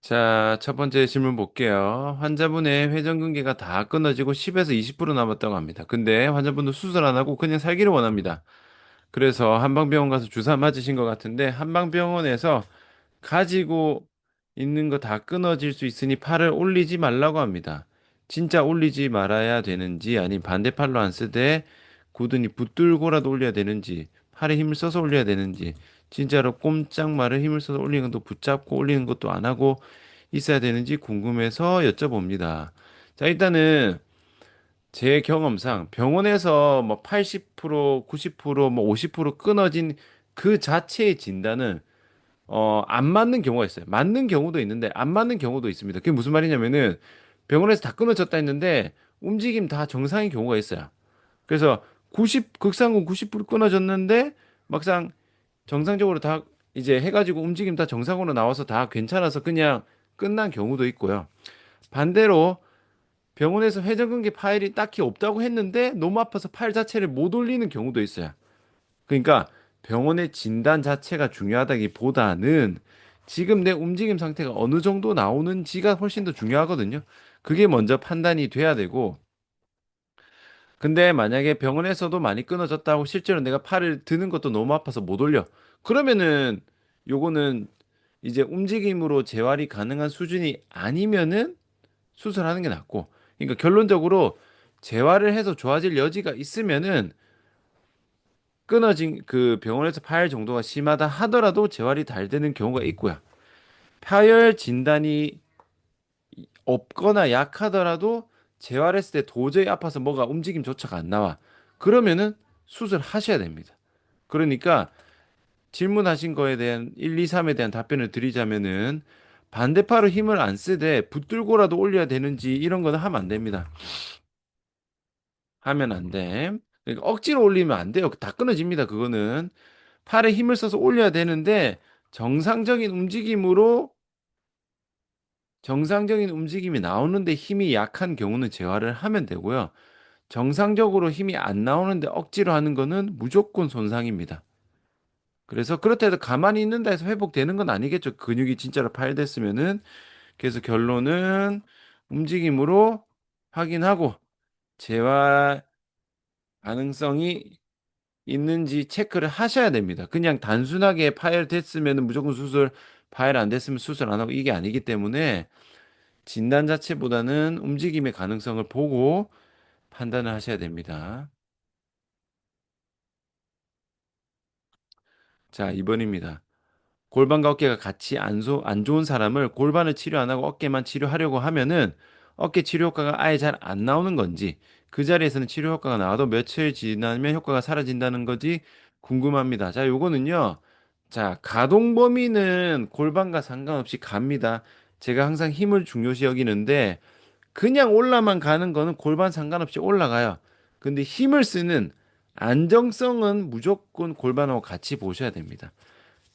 자, 첫 번째 질문 볼게요. 환자분의 회전근개가 다 끊어지고 10에서 20% 남았다고 합니다. 근데 환자분도 수술 안 하고 그냥 살기를 원합니다. 그래서 한방병원 가서 주사 맞으신 것 같은데 한방병원에서 가지고 있는 거 다 끊어질 수 있으니 팔을 올리지 말라고 합니다. 진짜 올리지 말아야 되는지 아니면 반대팔로 안 쓰되 굳은이 붙들고라도 올려야 되는지 팔에 힘을 써서 올려야 되는지 진짜로 꼼짝 말을 힘을 써서 올리는 것도 붙잡고 올리는 것도 안 하고 있어야 되는지 궁금해서 여쭤봅니다. 자, 일단은 제 경험상 병원에서 뭐 80%, 90%, 뭐 50% 끊어진 그 자체의 진단은 안 맞는 경우가 있어요. 맞는 경우도 있는데 안 맞는 경우도 있습니다. 그게 무슨 말이냐면은 병원에서 다 끊어졌다 했는데 움직임 다 정상인 경우가 있어요. 그래서 극상근 90% 끊어졌는데 막상 정상적으로 다 이제 해가지고 움직임 다 정상으로 나와서 다 괜찮아서 그냥 끝난 경우도 있고요. 반대로 병원에서 회전근개 파일이 딱히 없다고 했는데 너무 아파서 파일 자체를 못 올리는 경우도 있어요. 그러니까 병원의 진단 자체가 중요하다기보다는 지금 내 움직임 상태가 어느 정도 나오는지가 훨씬 더 중요하거든요. 그게 먼저 판단이 돼야 되고, 근데 만약에 병원에서도 많이 끊어졌다고 실제로 내가 팔을 드는 것도 너무 아파서 못 올려. 그러면은 요거는 이제 움직임으로 재활이 가능한 수준이 아니면은 수술하는 게 낫고. 그러니까 결론적으로 재활을 해서 좋아질 여지가 있으면은 끊어진 그 병원에서 파열 정도가 심하다 하더라도 재활이 잘 되는 경우가 있고요. 파열 진단이 없거나 약하더라도 재활했을 때 도저히 아파서 뭐가 움직임조차가 안 나와. 그러면은 수술하셔야 됩니다. 그러니까 질문하신 거에 대한 1, 2, 3에 대한 답변을 드리자면은 반대팔로 힘을 안 쓰되 붙들고라도 올려야 되는지 이런 거는 하면 안 됩니다. 하면 안 돼. 그러니까 억지로 올리면 안 돼요. 다 끊어집니다. 그거는. 팔에 힘을 써서 올려야 되는데 정상적인 움직임으로 정상적인 움직임이 나오는데 힘이 약한 경우는 재활을 하면 되고요. 정상적으로 힘이 안 나오는데 억지로 하는 거는 무조건 손상입니다. 그래서 그렇다 해도 가만히 있는다 해서 회복되는 건 아니겠죠. 근육이 진짜로 파열됐으면은. 그래서 결론은 움직임으로 확인하고 재활 가능성이 있는지 체크를 하셔야 됩니다. 그냥 단순하게 파열됐으면 무조건 수술, 파열 안 됐으면 수술 안 하고 이게 아니기 때문에 진단 자체보다는 움직임의 가능성을 보고 판단을 하셔야 됩니다. 자, 2번입니다. 골반과 어깨가 같이 안 좋은 사람을 골반을 치료 안 하고 어깨만 치료하려고 하면은 어깨 치료 효과가 아예 잘 안 나오는 건지 그 자리에서는 치료 효과가 나와도 며칠 지나면 효과가 사라진다는 거지 궁금합니다. 자, 요거는요. 자, 가동 범위는 골반과 상관없이 갑니다. 제가 항상 힘을 중요시 여기는데 그냥 올라만 가는 거는 골반 상관없이 올라가요. 근데 힘을 쓰는 안정성은 무조건 골반하고 같이 보셔야 됩니다.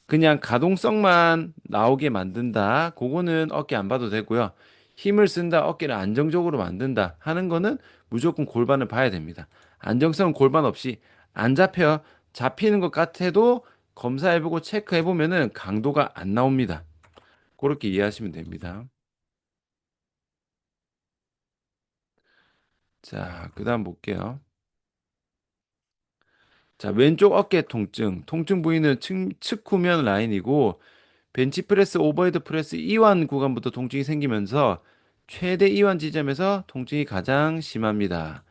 그냥 가동성만 나오게 만든다. 그거는 어깨 안 봐도 되고요. 힘을 쓴다, 어깨를 안정적으로 만든다 하는 거는 무조건 골반을 봐야 됩니다. 안정성은 골반 없이 안 잡혀요. 잡히는 것 같아도 검사해보고 체크해보면은 강도가 안 나옵니다. 그렇게 이해하시면 됩니다. 자, 그 다음 볼게요. 자, 왼쪽 어깨 통증. 통증 부위는 측후면 라인이고 벤치프레스, 오버헤드 프레스 이완 구간부터 통증이 생기면서 최대 이완 지점에서 통증이 가장 심합니다.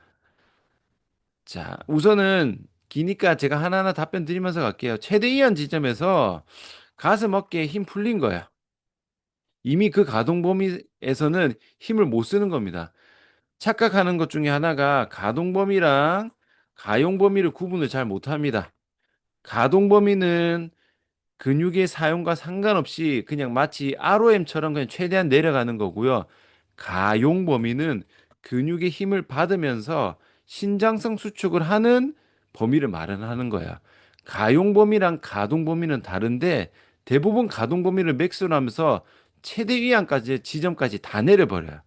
자, 우선은 기니까 제가 하나하나 답변 드리면서 갈게요. 최대 이완 지점에서 가슴 어깨에 힘 풀린 거야. 이미 그 가동 범위에서는 힘을 못 쓰는 겁니다. 착각하는 것 중에 하나가 가동 범위랑 가용 범위를 구분을 잘 못합니다. 가동 범위는 근육의 사용과 상관없이 그냥 마치 ROM처럼 그냥 최대한 내려가는 거고요. 가용 범위는 근육의 힘을 받으면서 신장성 수축을 하는 범위를 마련하는 거야. 가용 범위랑 가동 범위는 다른데 대부분 가동 범위를 맥스로 하면서 최대 위안까지 지점까지 다 내려버려요.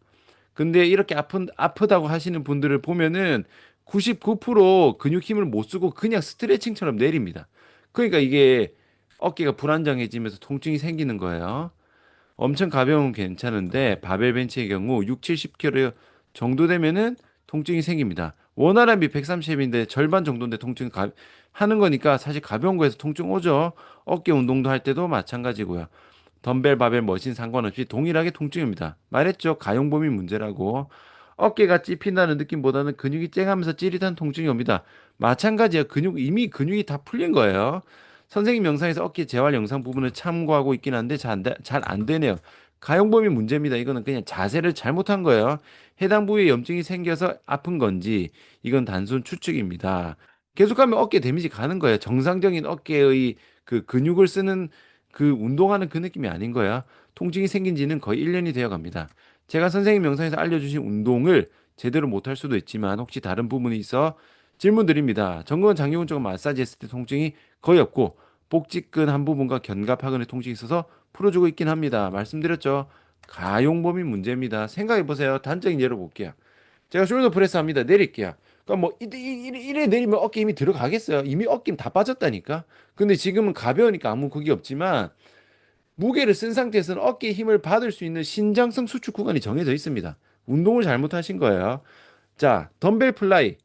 근데 이렇게 아프다고 하시는 분들을 보면은 99% 근육 힘을 못 쓰고 그냥 스트레칭처럼 내립니다. 그러니까 이게 어깨가 불안정해지면서 통증이 생기는 거예요. 엄청 가벼우면 괜찮은데 바벨 벤치의 경우 6, 70kg 정도 되면은 통증이 생깁니다. 원활함이 130인데 절반 정도인데 하는 거니까 사실 가벼운 거에서 통증 오죠. 어깨 운동도 할 때도 마찬가지고요. 덤벨, 바벨, 머신 상관없이 동일하게 통증입니다. 말했죠. 가용범위 문제라고. 어깨가 찝힌다는 느낌보다는 근육이 쨍하면서 찌릿한 통증이 옵니다. 마찬가지야. 이미 근육이 다 풀린 거예요. 선생님 영상에서 어깨 재활 영상 부분을 참고하고 있긴 한데 잘 안 되네요. 가용범위 문제입니다. 이거는 그냥 자세를 잘못한 거예요. 해당 부위에 염증이 생겨서 아픈 건지 이건 단순 추측입니다. 계속하면 어깨 데미지 가는 거예요. 정상적인 어깨의 그 근육을 쓰는 그 운동하는 그 느낌이 아닌 거야. 통증이 생긴 지는 거의 1년이 되어 갑니다. 제가 선생님 영상에서 알려주신 운동을 제대로 못할 수도 있지만 혹시 다른 부분이 있어 질문 드립니다. 정근 장요근 쪽 마사지 했을 때 통증이 거의 없고 복직근 한 부분과 견갑하근의 통증이 있어서 풀어주고 있긴 합니다. 말씀드렸죠. 가용범위 문제입니다. 생각해 보세요. 단적인 예로 볼게요. 제가 숄더 프레스 합니다. 내릴게요. 그러니까 뭐 이래 내리면 어깨 힘이 들어가겠어요. 이미 어깨 힘 다 빠졌다니까. 근데 지금은 가벼우니까 아무 그게 없지만 무게를 쓴 상태에서는 어깨에 힘을 받을 수 있는 신장성 수축 구간이 정해져 있습니다. 운동을 잘못하신 거예요. 자, 덤벨 플라이.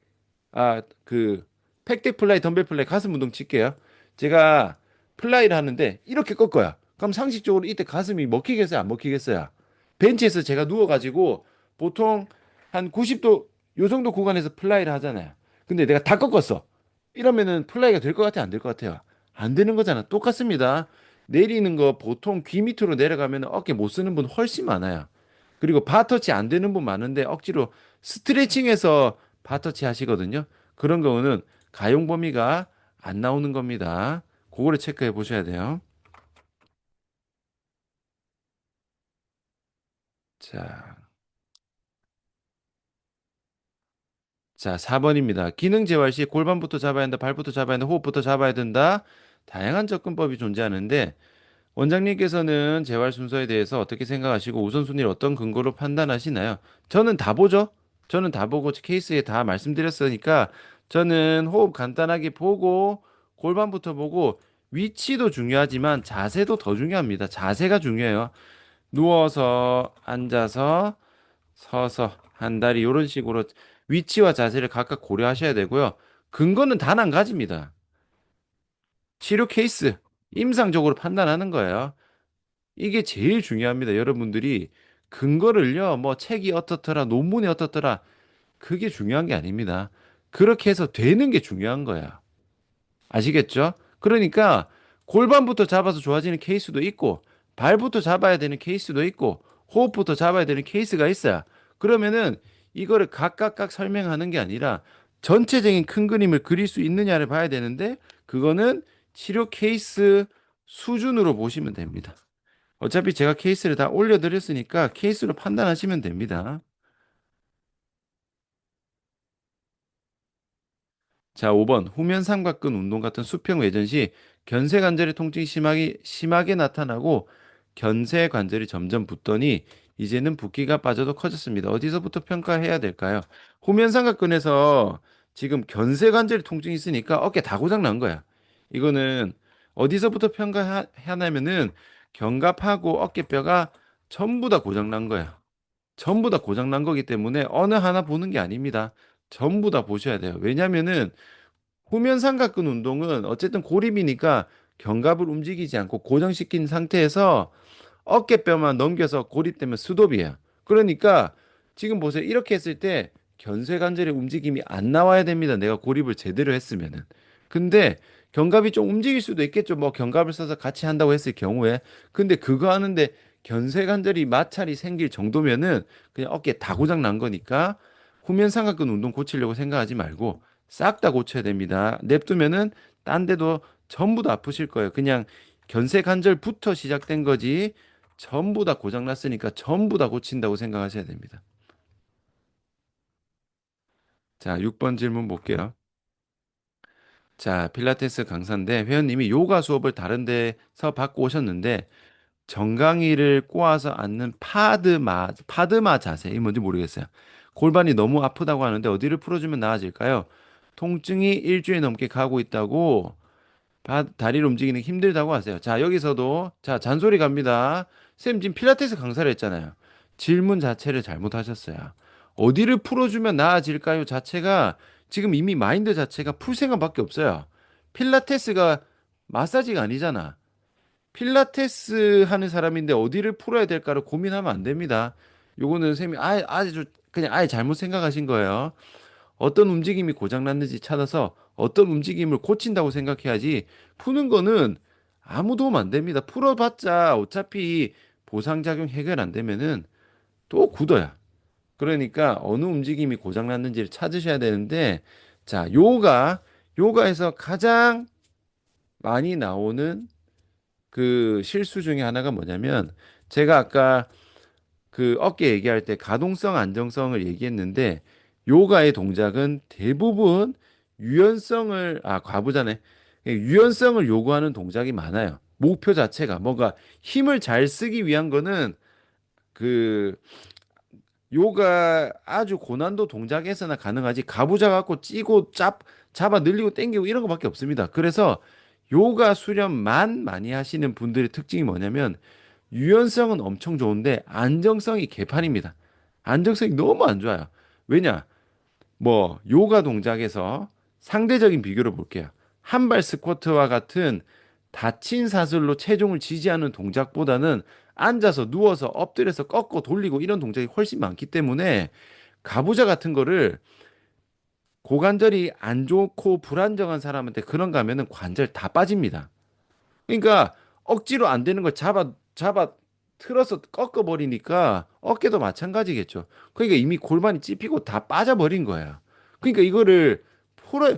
그 팩덱 플라이, 덤벨 플라이 가슴 운동 칠게요. 제가 플라이를 하는데 이렇게 꺾어요. 그럼 상식적으로 이때 가슴이 먹히겠어요, 안 먹히겠어요? 벤치에서 제가 누워가지고 보통 한 90도 요 정도 구간에서 플라이를 하잖아요. 근데 내가 다 꺾었어. 이러면은 플라이가 될 것 같아요, 안 될 것 같아요? 안 되는 거잖아. 똑같습니다. 내리는 거 보통 귀 밑으로 내려가면 어깨 못 쓰는 분 훨씬 많아요. 그리고 바터치 안 되는 분 많은데 억지로 스트레칭해서 바터치 하시거든요. 그런 경우는 가용 범위가 안 나오는 겁니다. 그거를 체크해 보셔야 돼요. 자, 자, 4번입니다. 기능 재활 시 골반부터 잡아야 한다, 발부터 잡아야 한다, 호흡부터 잡아야 된다. 다양한 접근법이 존재하는데 원장님께서는 재활 순서에 대해서 어떻게 생각하시고 우선순위를 어떤 근거로 판단하시나요? 저는 다 보죠. 저는 다 보고 케이스에 다 말씀드렸으니까 저는 호흡 간단하게 보고 골반부터 보고 위치도 중요하지만 자세도 더 중요합니다. 자세가 중요해요. 누워서, 앉아서, 서서, 한 다리 이런 식으로 위치와 자세를 각각 고려하셔야 되고요. 근거는 단 한 가지입니다. 치료 케이스, 임상적으로 판단하는 거예요. 이게 제일 중요합니다. 여러분들이 근거를요, 뭐 책이 어떻더라, 논문이 어떻더라, 그게 중요한 게 아닙니다. 그렇게 해서 되는 게 중요한 거야. 아시겠죠? 그러니까 골반부터 잡아서 좋아지는 케이스도 있고, 발부터 잡아야 되는 케이스도 있고, 호흡부터 잡아야 되는 케이스가 있어요. 그러면은 이거를 각각각 설명하는 게 아니라 전체적인 큰 그림을 그릴 수 있느냐를 봐야 되는데, 그거는 치료 케이스 수준으로 보시면 됩니다. 어차피 제가 케이스를 다 올려드렸으니까 케이스로 판단하시면 됩니다. 자, 5번. 후면 삼각근 운동 같은 수평 외전 시 견쇄 관절의 통증이 심하게 나타나고 견쇄 관절이 점점 붓더니 이제는 붓기가 빠져도 커졌습니다. 어디서부터 평가해야 될까요? 후면 삼각근에서 지금 견쇄 관절이 통증이 있으니까 어깨 다 고장 난 거야. 이거는 어디서부터 평가하냐면은 견갑하고 어깨뼈가 전부 다 고장 난 거야. 전부 다 고장 난 거기 때문에 어느 하나 보는 게 아닙니다. 전부 다 보셔야 돼요. 왜냐면은 후면 삼각근 운동은 어쨌든 고립이니까 견갑을 움직이지 않고 고정시킨 상태에서 어깨뼈만 넘겨서 고립되면 스톱이에요. 그러니까 지금 보세요. 이렇게 했을 때 견쇄관절의 움직임이 안 나와야 됩니다. 내가 고립을 제대로 했으면은. 근데 견갑이 좀 움직일 수도 있겠죠. 뭐 견갑을 써서 같이 한다고 했을 경우에. 근데 그거 하는데 견쇄관절이 마찰이 생길 정도면은 그냥 어깨 다 고장 난 거니까 후면 삼각근 운동 고치려고 생각하지 말고 싹 다 고쳐야 됩니다. 냅두면은 딴 데도 전부 다 아프실 거예요. 그냥 견쇄관절부터 시작된 거지 전부 다 고장 났으니까 전부 다 고친다고 생각하셔야 됩니다. 자, 6번 질문 볼게요. 자, 필라테스 강사인데 회원님이 요가 수업을 다른 데서 받고 오셨는데 정강이를 꼬아서 앉는 파드마 자세, 이 뭔지 모르겠어요. 골반이 너무 아프다고 하는데 어디를 풀어주면 나아질까요? 통증이 일주일 넘게 가고 있다고 다리를 움직이는 게 힘들다고 하세요. 자, 여기서도 자, 잔소리 갑니다. 쌤 지금 필라테스 강사를 했잖아요. 질문 자체를 잘못하셨어요. 어디를 풀어주면 나아질까요? 자체가 지금 이미 마인드 자체가 풀 생각밖에 없어요. 필라테스가 마사지가 아니잖아. 필라테스 하는 사람인데 어디를 풀어야 될까를 고민하면 안 됩니다. 요거는 쌤이 아주 그냥 아예 잘못 생각하신 거예요. 어떤 움직임이 고장났는지 찾아서 어떤 움직임을 고친다고 생각해야지 푸는 거는 아무 도움 안 됩니다. 풀어봤자 어차피 보상작용 해결 안 되면은 또 굳어요. 그러니까 어느 움직임이 고장났는지를 찾으셔야 되는데 자, 요가에서 가장 많이 나오는 그 실수 중에 하나가 뭐냐면 제가 아까 그 어깨 얘기할 때 가동성, 안정성을 얘기했는데 요가의 동작은 대부분 과부자네. 유연성을 요구하는 동작이 많아요. 목표 자체가 뭔가 힘을 잘 쓰기 위한 거는 그 요가 아주 고난도 동작에서나 가능하지 가부좌 갖고 찌고 잡아 늘리고 당기고 이런 거밖에 없습니다. 그래서 요가 수련만 많이 하시는 분들의 특징이 뭐냐면 유연성은 엄청 좋은데 안정성이 개판입니다. 안정성이 너무 안 좋아요. 왜냐? 뭐 요가 동작에서 상대적인 비교를 볼게요. 한발 스쿼트와 같은 닫힌 사슬로 체중을 지지하는 동작보다는 앉아서 누워서 엎드려서 꺾고 돌리고 이런 동작이 훨씬 많기 때문에 가부좌 같은 거를 고관절이 안 좋고 불안정한 사람한테 그런 거 하면은 관절 다 빠집니다. 그러니까 억지로 안 되는 걸 잡아 틀어서 꺾어 버리니까 어깨도 마찬가지겠죠. 그러니까 이미 골반이 찝히고 다 빠져버린 거예요. 그러니까 이거를 풀어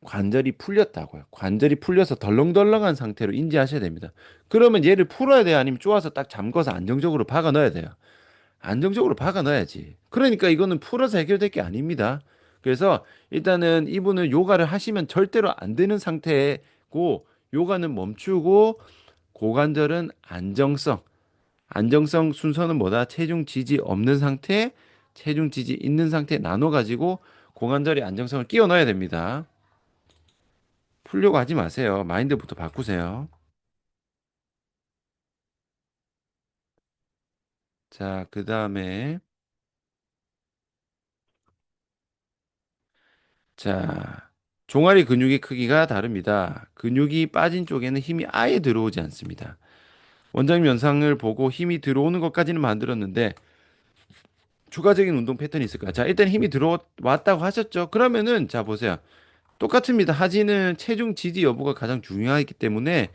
관절이 풀렸다고요. 관절이 풀려서 덜렁덜렁한 상태로 인지하셔야 됩니다. 그러면 얘를 풀어야 돼요? 아니면 쪼아서 딱 잠궈서 안정적으로 박아 넣어야 돼요? 안정적으로 박아 넣어야지. 그러니까 이거는 풀어서 해결될 게 아닙니다. 그래서 일단은 이분은 요가를 하시면 절대로 안 되는 상태고 요가는 멈추고 고관절은 안정성 순서는 뭐다? 체중 지지 없는 상태, 체중 지지 있는 상태 나눠 가지고 고관절의 안정성을 끼워 넣어야 됩니다. 풀려고 하지 마세요. 마인드부터 바꾸세요. 자, 그 다음에, 자, 종아리 근육의 크기가 다릅니다. 근육이 빠진 쪽에는 힘이 아예 들어오지 않습니다. 원장님 영상을 보고 힘이 들어오는 것까지는 만들었는데, 추가적인 운동 패턴이 있을까? 자, 일단 힘이 들어왔다고 하셨죠? 그러면은, 자, 보세요. 똑같습니다. 하지는 체중 지지 여부가 가장 중요하기 때문에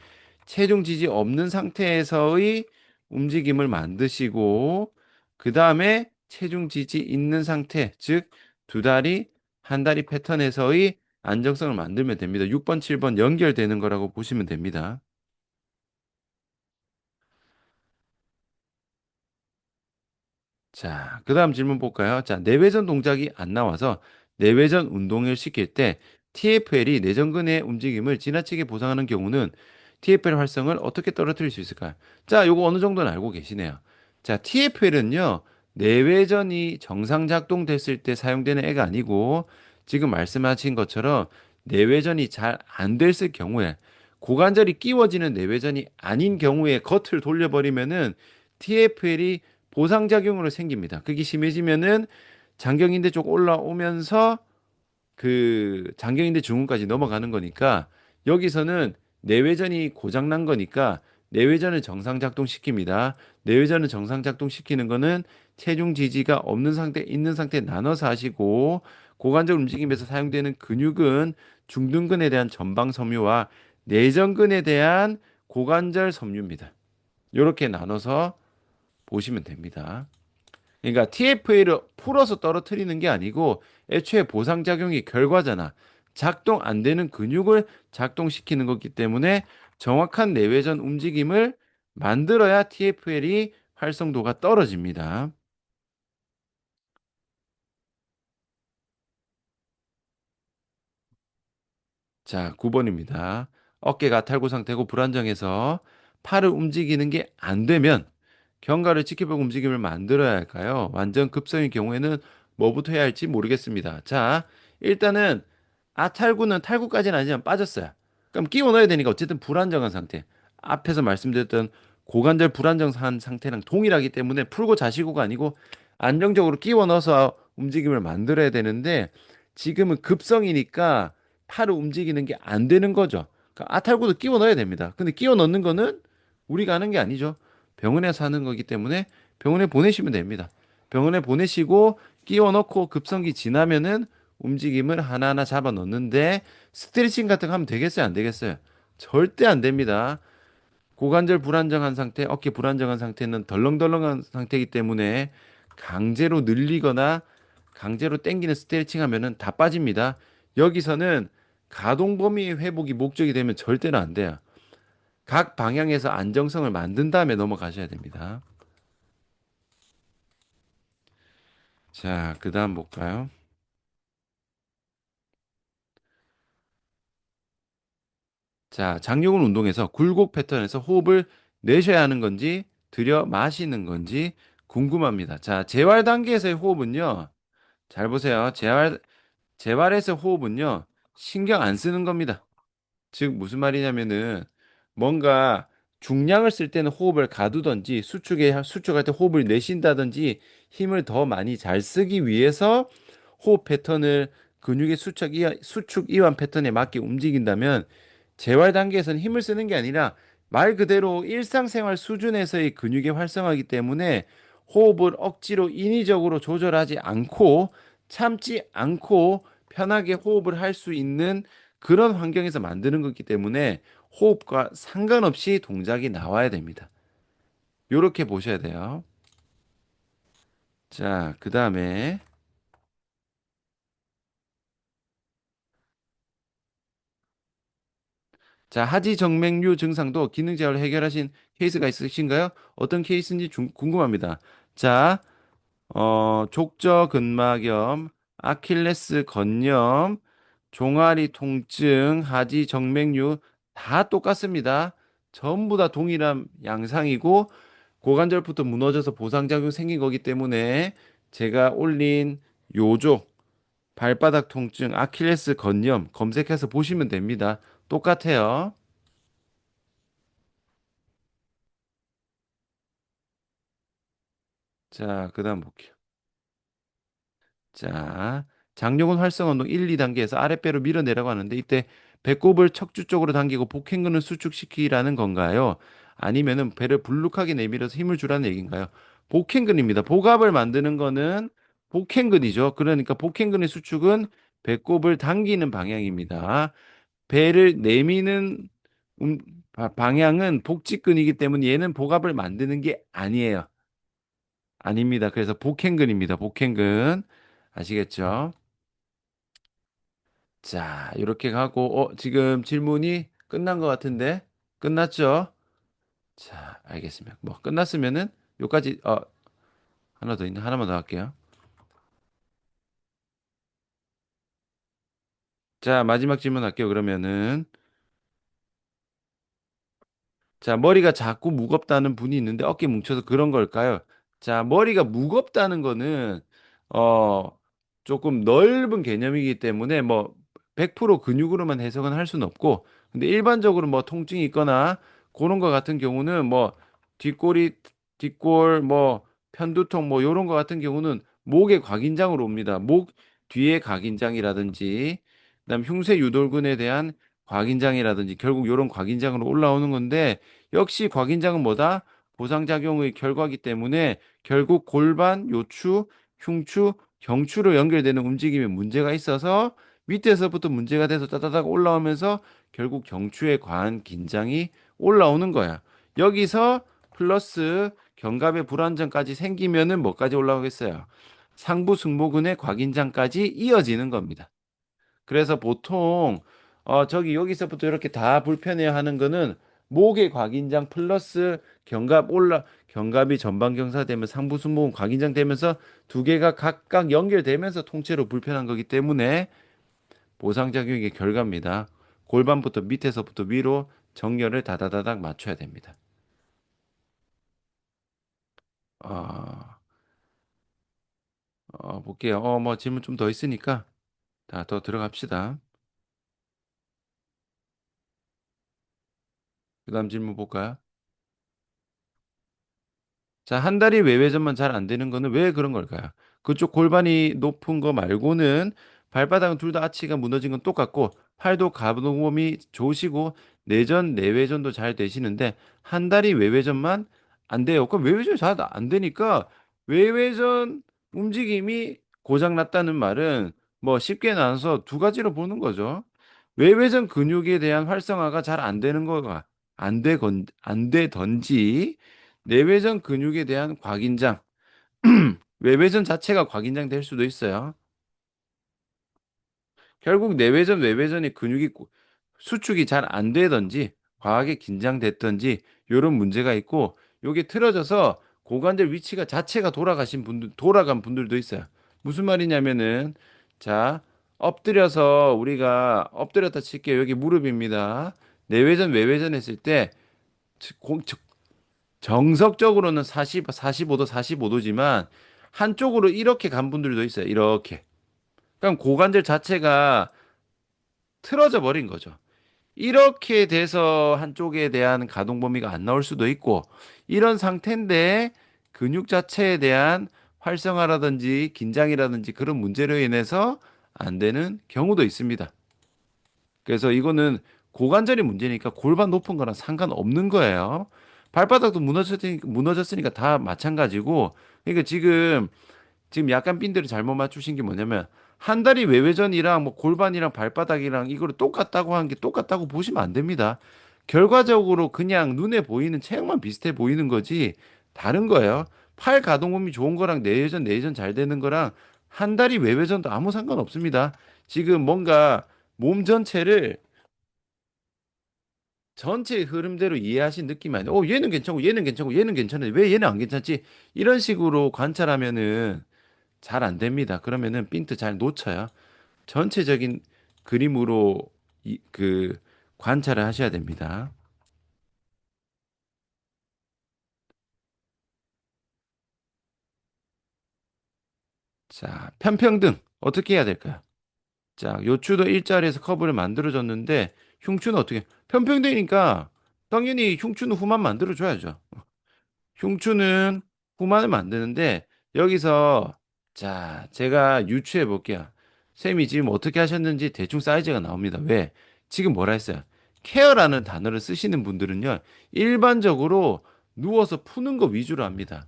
체중 지지 없는 상태에서의 움직임을 만드시고 그 다음에 체중 지지 있는 상태, 즉 두 다리, 한 다리 패턴에서의 안정성을 만들면 됩니다. 6번, 7번 연결되는 거라고 보시면 됩니다. 자, 그 다음 질문 볼까요? 자, 내외전 동작이 안 나와서 내외전 운동을 시킬 때 TFL이 내전근의 움직임을 지나치게 보상하는 경우는 TFL 활성을 어떻게 떨어뜨릴 수 있을까요? 자, 요거 어느 정도는 알고 계시네요. 자, TFL은요, 내외전이 정상 작동됐을 때 사용되는 애가 아니고 지금 말씀하신 것처럼 내외전이 잘 안 됐을 경우에 고관절이 끼워지는 내외전이 아닌 경우에 겉을 돌려버리면은 TFL이 보상작용으로 생깁니다. 그게 심해지면은 장경인대 쪽 올라오면서 그 장경인대 중후까지 넘어가는 거니까 여기서는 내외전이 고장난 거니까 내외전을 정상 작동시킵니다. 내외전을 정상 작동시키는 거는 체중 지지가 없는 상태, 있는 상태 나눠서 하시고 고관절 움직임에서 사용되는 근육은 중둔근에 대한 전방 섬유와 내전근에 대한 고관절 섬유입니다. 이렇게 나눠서 보시면 됩니다. 그러니까 TFA를 풀어서 떨어뜨리는 게 아니고 애초에 보상작용이 결과잖아. 작동 안 되는 근육을 작동시키는 거기 때문에 정확한 내외전 움직임을 만들어야 TFL이 활성도가 떨어집니다. 자, 9번입니다. 어깨가 탈구 상태고 불안정해서 팔을 움직이는 게 안 되면 경과를 지켜보고 움직임을 만들어야 할까요? 완전 급성의 경우에는 뭐부터 해야 할지 모르겠습니다. 자, 일단은 탈구는 탈구까지는 아니지만 빠졌어요. 그럼 끼워 넣어야 되니까 어쨌든 불안정한 상태. 앞에서 말씀드렸던 고관절 불안정한 상태랑 동일하기 때문에 풀고 자시고가 아니고 안정적으로 끼워 넣어서 움직임을 만들어야 되는데 지금은 급성이니까 팔을 움직이는 게 안 되는 거죠. 그러니까 아탈구도 끼워 넣어야 됩니다. 근데 끼워 넣는 거는 우리가 하는 게 아니죠. 병원에서 하는 거기 때문에 병원에 보내시면 됩니다. 병원에 보내시고 끼워 넣고 급성기 지나면은 움직임을 하나하나 잡아 넣는데 스트레칭 같은 거 하면 되겠어요? 안 되겠어요? 절대 안 됩니다. 고관절 불안정한 상태, 어깨 불안정한 상태는 덜렁덜렁한 상태이기 때문에 강제로 늘리거나 강제로 당기는 스트레칭 하면은 다 빠집니다. 여기서는 가동 범위 회복이 목적이 되면 절대로 안 돼요. 각 방향에서 안정성을 만든 다음에 넘어가셔야 됩니다. 자, 그 다음 볼까요? 자, 장요근 운동에서 굴곡 패턴에서 호흡을 내셔야 하는 건지 들여 마시는 건지 궁금합니다. 자, 재활 단계에서의 호흡은요. 잘 보세요. 재활에서 호흡은요. 신경 안 쓰는 겁니다. 즉 무슨 말이냐면은 뭔가 중량을 쓸 때는 호흡을 가두던지 수축할 때 호흡을 내쉰다든지 힘을 더 많이 잘 쓰기 위해서 호흡 패턴을 근육의 수축 이완 패턴에 맞게 움직인다면 재활 단계에서는 힘을 쓰는 게 아니라 말 그대로 일상생활 수준에서의 근육의 활성화이기 때문에 호흡을 억지로 인위적으로 조절하지 않고 참지 않고 편하게 호흡을 할 수 있는 그런 환경에서 만드는 거기 때문에 호흡과 상관없이 동작이 나와야 됩니다. 이렇게 보셔야 돼요. 자, 그 다음에 자, 하지정맥류 증상도 기능 제어를 해결하신 케이스가 있으신가요? 어떤 케이스인지 궁금합니다. 자, 족저근막염, 아킬레스 건염, 종아리 통증, 하지 정맥류 다 똑같습니다. 전부 다 동일한 양상이고 고관절부터 무너져서 보상작용 생긴 거기 때문에 제가 올린 요족, 발바닥 통증, 아킬레스 건염 검색해서 보시면 됩니다. 똑같아요. 자, 그다음 볼게요. 자, 장요근 활성 운동 1, 2단계에서 아랫배로 밀어내라고 하는데 이때 배꼽을 척추 쪽으로 당기고 복행근을 수축시키라는 건가요? 아니면은 배를 불룩하게 내밀어서 힘을 주라는 얘기인가요? 복행근입니다. 복압을 만드는 거는 복행근이죠. 그러니까 복행근의 수축은 배꼽을 당기는 방향입니다. 배를 내미는 음, 방향은 복직근이기 때문에 얘는 복압을 만드는 게 아니에요. 아닙니다. 그래서 복행근입니다. 복행근. 아시겠죠? 자, 이렇게 가고, 지금 질문이 끝난 것 같은데? 끝났죠? 자, 알겠습니다. 뭐, 끝났으면은, 요까지, 하나 더 있네. 하나만 더 할게요. 자, 마지막 질문 할게요. 그러면은. 자, 머리가 자꾸 무겁다는 분이 있는데 어깨 뭉쳐서 그런 걸까요? 자, 머리가 무겁다는 거는 어 조금 넓은 개념이기 때문에 뭐 100% 근육으로만 해석은 할 수는 없고 근데 일반적으로 뭐 통증이 있거나 그런 거 같은 경우는 뭐 뒷골이 뒷골 뭐 편두통 뭐 요런 거 같은 경우는 목의 곽인장으로 옵니다. 목 뒤에 각인장이라든지 그다음 흉쇄 유돌근에 대한 곽인장이라든지 결국 요런 곽인장으로 올라오는 건데 역시 곽인장은 뭐다? 보상작용의 결과기 때문에 결국 골반, 요추, 흉추, 경추로 연결되는 움직임에 문제가 있어서 밑에서부터 문제가 돼서 따다닥 올라오면서 결국 경추에 과한 긴장이 올라오는 거야. 여기서 플러스 견갑의 불안정까지 생기면은 뭐까지 올라오겠어요? 상부 승모근의 곽인장까지 이어지는 겁니다. 그래서 보통 저기 여기서부터 이렇게 다 불편해 하는 거는 목의 곽인장 플러스 견갑이 전방 경사되면 상부 승모근 곽인장 되면서 두 개가 각각 연결되면서 통째로 불편한 거기 때문에 보상작용의 결과입니다. 골반부터 밑에서부터 위로 정렬을 다다다닥 맞춰야 됩니다. 어, 볼게요. 뭐 질문 좀 더 있으니까 더 들어갑시다. 그 다음 질문 볼까요? 자, 한 다리 외회전만 잘 안 되는 거는 왜 그런 걸까요? 그쪽 골반이 높은 거 말고는 발바닥은 둘 다 아치가 무너진 건 똑같고 팔도 가동범위 좋으시고 내전, 내외전도 잘 되시는데 한 다리 외회전만 안 돼요. 그럼 외회전이 잘 안 되니까 외회전 움직임이 고장 났다는 말은 뭐 쉽게 나눠서 두 가지로 보는 거죠. 외회전 근육에 대한 활성화가 잘 안 되는 거가 안 되던지 내외전 근육에 대한 과긴장, 외외전 자체가 과긴장 될 수도 있어요. 결국 내외전, 외외전의 근육이 수축이 잘 안 되던지 과하게 긴장됐던지 이런 문제가 있고 요게 틀어져서 고관절 위치가 자체가 돌아간 분들도 있어요. 무슨 말이냐면은 자, 엎드려서 우리가 엎드렸다 칠게요. 여기 무릎입니다. 내외전, 외외전 했을 때 정석적으로는 45도, 45도지만 한쪽으로 이렇게 간 분들도 있어요. 이렇게. 그럼 고관절 자체가 틀어져 버린 거죠. 이렇게 돼서 한쪽에 대한 가동 범위가 안 나올 수도 있고 이런 상태인데 근육 자체에 대한 활성화라든지 긴장이라든지 그런 문제로 인해서 안 되는 경우도 있습니다. 그래서 이거는 고관절이 문제니까 골반 높은 거랑 상관없는 거예요. 발바닥도 무너졌으니까 다 마찬가지고. 그러니까 지금 약간 핀들을 잘못 맞추신 게 뭐냐면 한 다리 외회전이랑 뭐 골반이랑 발바닥이랑 이거를 똑같다고 하는 게 똑같다고 보시면 안 됩니다. 결과적으로 그냥 눈에 보이는 체형만 비슷해 보이는 거지 다른 거예요. 팔 가동범위 좋은 거랑 내회전 잘 되는 거랑 한 다리 외회전도 아무 상관없습니다. 지금 뭔가 몸 전체를 전체의 흐름대로 이해하신 느낌이 아니에요. 얘는 괜찮고 얘는 괜찮고 얘는 괜찮은데 왜 얘는 안 괜찮지? 이런 식으로 관찰하면은 잘 안 됩니다. 그러면은 핀트 잘 놓쳐요. 전체적인 그림으로 그 관찰을 하셔야 됩니다. 자, 편평등 어떻게 해야 될까요? 자, 요추도 일자리에서 커브를 만들어줬는데 흉추는 어떻게? 편평등이니까 당연히 흉추는 후만 만들어줘야죠. 흉추는 후만을 만드는데 여기서 자, 제가 유추해 볼게요. 쌤이 지금 어떻게 하셨는지 대충 사이즈가 나옵니다. 왜? 지금 뭐라 했어요? 케어라는 단어를 쓰시는 분들은요, 일반적으로 누워서 푸는 거 위주로 합니다.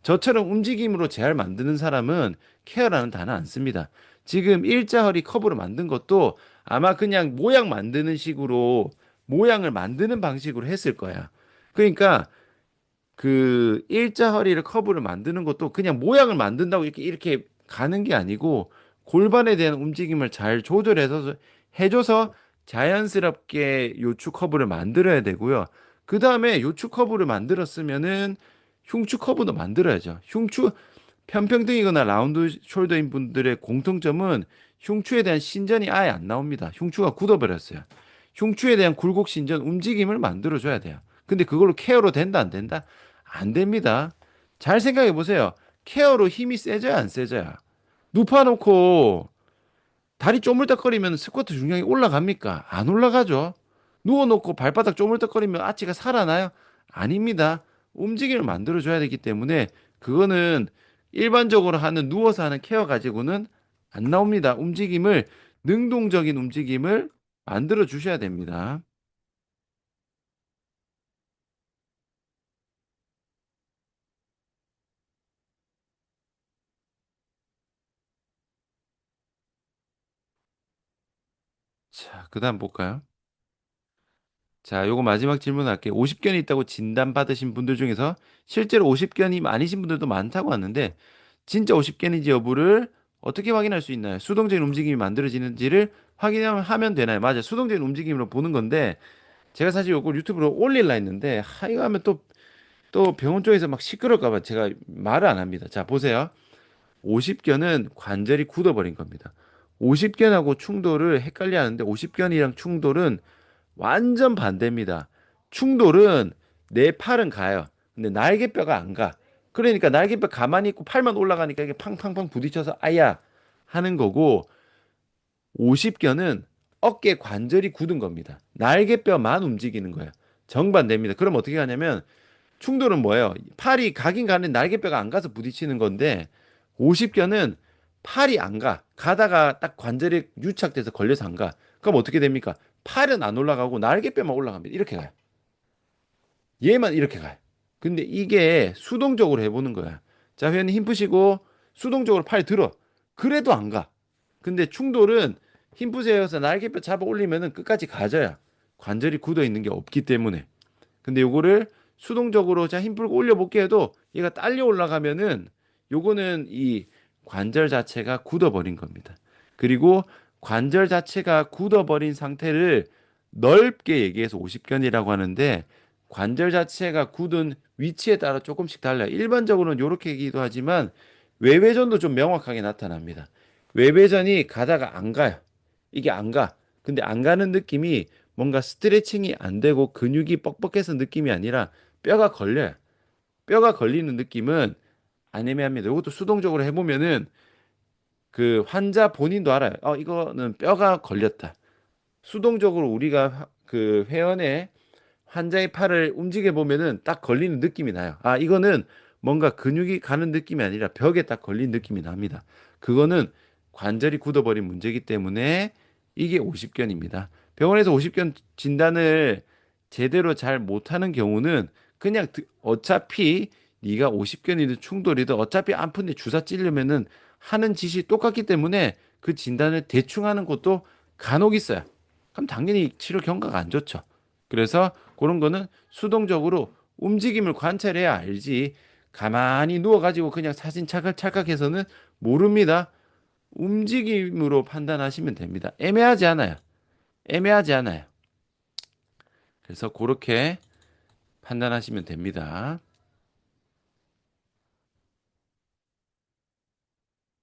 저처럼 움직임으로 재활 만드는 사람은 케어라는 단어 안 씁니다. 지금 일자 허리 커브로 만든 것도 아마 그냥 모양 만드는 식으로 모양을 만드는 방식으로 했을 거야. 그러니까 그 일자 허리를 커브를 만드는 것도 그냥 모양을 만든다고 이렇게 가는 게 아니고 골반에 대한 움직임을 잘 조절해서 해줘서 자연스럽게 요추 커브를 만들어야 되고요. 그 다음에 요추 커브를 만들었으면은 흉추 커브도 만들어야죠. 흉추 편평등이거나 라운드 숄더인 분들의 공통점은 흉추에 대한 신전이 아예 안 나옵니다. 흉추가 굳어버렸어요. 흉추에 대한 굴곡 신전 움직임을 만들어줘야 돼요. 근데 그걸로 케어로 된다, 안 된다? 안 됩니다. 잘 생각해 보세요. 케어로 힘이 세져야 안 세져야. 눕혀놓고 다리 쪼물딱거리면 스쿼트 중량이 올라갑니까? 안 올라가죠. 누워놓고 발바닥 쪼물딱거리면 아치가 살아나요? 아닙니다. 움직임을 만들어줘야 되기 때문에 그거는 일반적으로 하는 누워서 하는 케어 가지고는 안 나옵니다. 능동적인 움직임을 만들어 주셔야 됩니다. 자, 그 다음 볼까요? 자, 요거 마지막 질문 할게요. 50견이 있다고 진단받으신 분들 중에서 실제로 50견이 아니신 분들도 많다고 하는데 진짜 50견인지 여부를 어떻게 확인할 수 있나요? 수동적인 움직임이 만들어지는지를 확인하면 되나요? 맞아요. 수동적인 움직임으로 보는 건데 제가 사실 요걸 유튜브로 올릴라 했는데 이거 하면 또 병원 쪽에서 막 시끄러울까 봐 제가 말을 안 합니다. 자, 보세요. 50견은 관절이 굳어버린 겁니다. 50견하고 충돌을 헷갈려 하는데 50견이랑 충돌은 완전 반대입니다. 충돌은 내 팔은 가요. 근데 날개뼈가 안 가. 그러니까 날개뼈 가만히 있고 팔만 올라가니까 이게 팡팡팡 부딪혀서 아야 하는 거고 50견은 어깨 관절이 굳은 겁니다. 날개뼈만 움직이는 거예요. 정반대입니다. 그럼 어떻게 하냐면 충돌은 뭐예요? 팔이 가긴 가는데 날개뼈가 안 가서 부딪히는 건데 50견은 팔이 안 가. 가다가 딱 관절에 유착돼서 걸려서 안 가. 그럼 어떻게 됩니까? 팔은 안 올라가고 날개뼈만 올라갑니다. 이렇게 가요. 얘만 이렇게 가요. 근데 이게 수동적으로 해보는 거야. 자, 회원님 힘 푸시고 수동적으로 팔 들어. 그래도 안 가. 근데 충돌은 힘 푸세요 해서 날개뼈 잡아 올리면은 끝까지 가져야 관절이 굳어 있는 게 없기 때문에. 근데 요거를 수동적으로 자 힘 풀고 올려볼게 해도 얘가 딸려 올라가면은 요거는 이 관절 자체가 굳어버린 겁니다. 그리고 관절 자체가 굳어버린 상태를 넓게 얘기해서 오십견이라고 하는데 관절 자체가 굳은 위치에 따라 조금씩 달라요. 일반적으로는 이렇게 얘기도 하지만 외회전도 좀 명확하게 나타납니다. 외회전이 가다가 안 가요. 이게 안 가. 근데 안 가는 느낌이 뭔가 스트레칭이 안 되고 근육이 뻑뻑해서 느낌이 아니라 뼈가 걸려요. 뼈가 걸리는 느낌은 안 애매합니다. 이것도 수동적으로 해보면은 그 환자 본인도 알아요. 이거는 뼈가 걸렸다. 수동적으로 우리가 그 회원의 환자의 팔을 움직여 보면은 딱 걸리는 느낌이 나요. 이거는 뭔가 근육이 가는 느낌이 아니라 벽에 딱 걸린 느낌이 납니다. 그거는 관절이 굳어버린 문제이기 때문에 이게 오십견입니다. 병원에서 오십견 진단을 제대로 잘 못하는 경우는 그냥 어차피 네가 오십견이든 충돌이든 어차피 아픈데 주사 찌르면은 하는 짓이 똑같기 때문에 그 진단을 대충 하는 것도 간혹 있어요. 그럼 당연히 치료 경과가 안 좋죠. 그래서 그런 거는 수동적으로 움직임을 관찰해야 알지. 가만히 누워가지고 그냥 사진 찰칵찰칵해서는 모릅니다. 움직임으로 판단하시면 됩니다. 애매하지 않아요. 애매하지 않아요. 그래서 그렇게 판단하시면 됩니다.